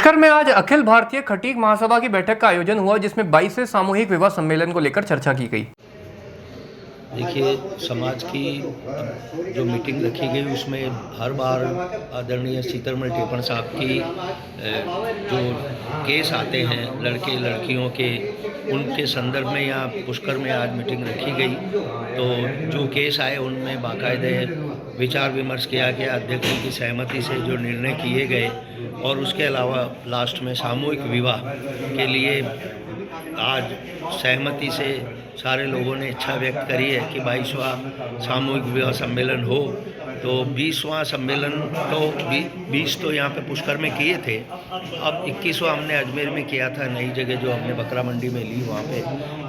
पुष्कर में आज अखिल भारतीय खटीक महासभा की बैठक का आयोजन हुआ, जिसमें 22वें सामूहिक विवाह सम्मेलन को लेकर चर्चा की गई। देखिए, समाज की जो मीटिंग रखी गई उसमें हर बार आदरणीय सीतारमण टेपण साहब की जो केस आते हैं लड़के लड़कियों के, उनके संदर्भ में यहाँ पुष्कर में आज मीटिंग रखी गई। तो जो केस आए उनमें बाकायदे विचार विमर्श किया गया, अध्यक्षों की सहमति से जो निर्णय किए गए, और उसके अलावा लास्ट में सामूहिक विवाह के लिए आज सहमति से सारे लोगों ने इच्छा व्यक्त करी है कि 22वां सामूहिक विवाह सम्मेलन हो। तो 20वां सम्मेलन तो 20 तो यहाँ पे पुष्कर में किए थे, अब 21वां हमने अजमेर में किया था, नई जगह जो हमने बकरा मंडी में ली वहाँ पे।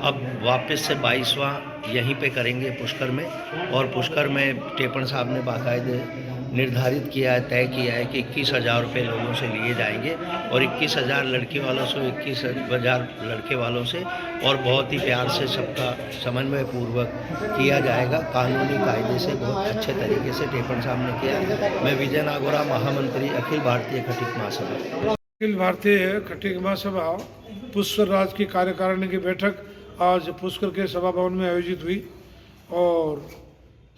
अब वापस से 22वां यहीं पे करेंगे पुष्कर में। और पुष्कर में टेपण साहब ने बाकायदे निर्धारित किया है, तय किया है कि 21,000 रुपये लोगों से लिए जाएंगे और 21,000 लड़की वालों से, 21,000 लड़के वालों से, और बहुत ही प्यार से सबका समन्वय पूर्वक किया जाएगा। कानूनी कायदे से बहुत अच्छे तरीके से टेपण साहब ने किया। मैं विजय नागोरा, महामंत्री अखिल भारतीय खटीक महासभा। अखिल भारतीय खटीक महासभा पुष्कर राज्य की कार्यकारिणी की बैठक आज पुष्कर के सभा भवन में आयोजित हुई और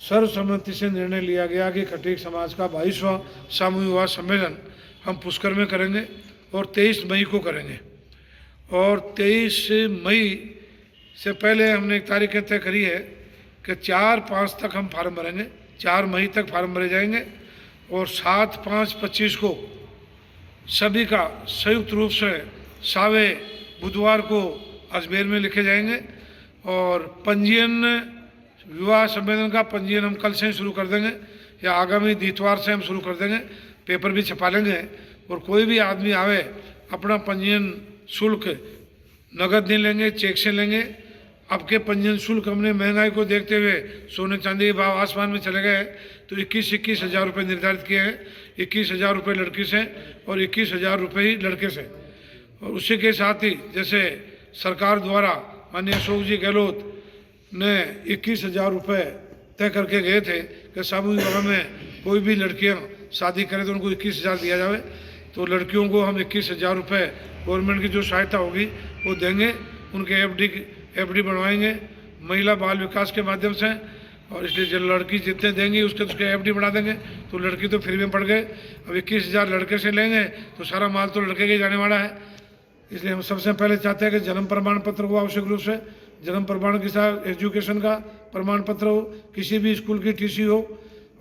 सर्वसम्मति से निर्णय लिया गया कि खटीक समाज का 22वां सामूहिक विवाह सम्मेलन हम पुष्कर में करेंगे और 23 मई को करेंगे। और 23 मई से पहले हमने एक तारीख तय करी है कि 4-5 तक हम फार्म भरेंगे, 4 मई तक फार्म भरे जाएंगे और 7-5-25 को सभी का संयुक्त रूप से 7वें बुधवार को अजमेर में लिखे जाएंगे। और पंजीयन, विवाह सम्मेलन का पंजीयन हम कल से ही शुरू कर देंगे या आगामी इतवार से हम शुरू कर देंगे, पेपर भी छपा लेंगे। और कोई भी आदमी आवे अपना पंजीयन शुल्क नगद नहीं लेंगे, चेक से लेंगे। अब के पंजीयन शुल्क हमने महंगाई को देखते हुए, सोने चांदी के भाव आसमान में चले गए, तो 21 हज़ार रुपये निर्धारित किए हैं। 21,000 रुपये लड़की से और 21,000 रुपये ही लड़के से। और उसी के साथ ही जैसे सरकार द्वारा माननीय अशोक जी गहलोत ने 21,000 रुपये तय करके गए थे कि सामूहिक विवाह में कोई भी लड़कियां शादी करें तो उनको 21,000 दिया जाए। तो लड़कियों को हम 21,000 रुपये गवर्नमेंट की जो सहायता होगी वो देंगे, उनके एफडी बनवाएंगे महिला बाल विकास के माध्यम से। और इसलिए जो लड़की जितने देंगी उसके एफडी बढ़ा देंगे, तो लड़की तो फ्री में पड़ गए। अब 21,000 लड़के से लेंगे तो सारा माल तो लड़के के जाने वाला है। इसलिए हम सबसे पहले चाहते हैं कि जन्म प्रमाण पत्र को आवश्यक रूप से, जन्म प्रमाण के साथ एजुकेशन का प्रमाण पत्र हो, किसी भी स्कूल की टीसी हो,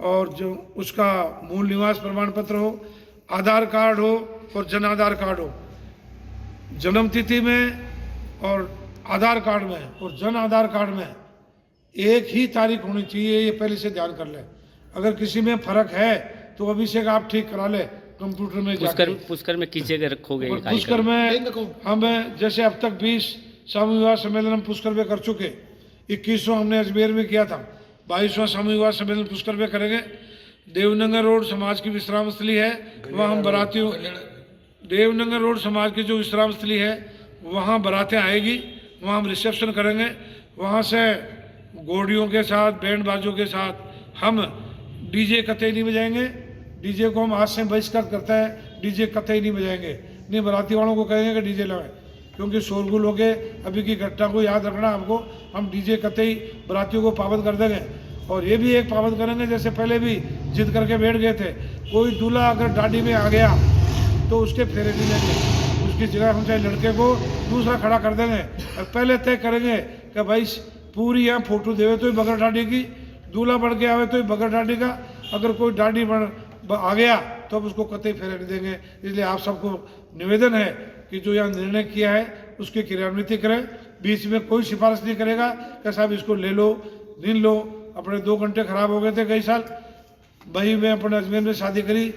और जो उसका मूल निवास प्रमाण पत्र हो, आधार कार्ड हो और जन आधार कार्ड हो। जन्म तिथि में और आधार कार्ड में और जन आधार कार्ड में एक ही तारीख होनी चाहिए, ये पहले से ध्यान कर ले। अगर किसी में फर्क है तो अभिषेक आप ठीक करा ले कंप्यूटर में जाकर। पुष्कर में किस जगह रखोगे? पुष्कर में हम जैसे अब तक 20 सामूहिक विवाह सम्मेलन हम पुष्कर में कर चुके। 21वां हमने अजमेर में किया था, 22वां सामूहिक विवाह सम्मेलन पुष्कर में करेंगे। देवनगर रोड समाज की विश्राम स्थली है, वहाँ हम बरातियों, देवनगर रोड समाज की जो विश्राम स्थली है वहाँ बरातें आएगी, वहाँ हम रिसेप्शन करेंगे। वहाँ से घोड़ियों के साथ, बैंड बाजों के साथ हम डीजे कतई नहीं बजाएंगे। डीजे को हम आज से बहिष्कार करते हैं, डीजे कतई नहीं बजाएंगे। नहीं, बराती वालों को कहेंगे कि डीजे लगाएं, क्योंकि शोरगुल हो गए। अभी की घटना को याद रखना आपको, हम डीजे कतई बरातियों को पाबंद कर देंगे। और ये भी एक पाबंद करेंगे, जैसे पहले भी जिद करके बैठ गए थे, कोई दूल्हा अगर डाडी में आ गया तो उसके फेरे नहीं लेंगे, उसकी जगह हम चाहे लड़के को दूसरा खड़ा कर देंगे। और पहले तय करेंगे कि भाई पूरी यहाँ फोटो देवे तो ही बगैर डाडी की, दूल्हा बढ़ के आवे तो ही बगैर डाडी का। अगर कोई डाडी आ गया तो अब उसको कतई फेरे नहीं देंगे। इसलिए आप सबको निवेदन है कि जो यहाँ निर्णय किया है उसकी क्रियान्वित करें। बीच में कोई सिफारिश नहीं करेगा कि साहब इसको ले लो, नहीं लो। अपने 2 घंटे खराब हो गए थे कई साल। वही में अपने अजमेर में शादी करी,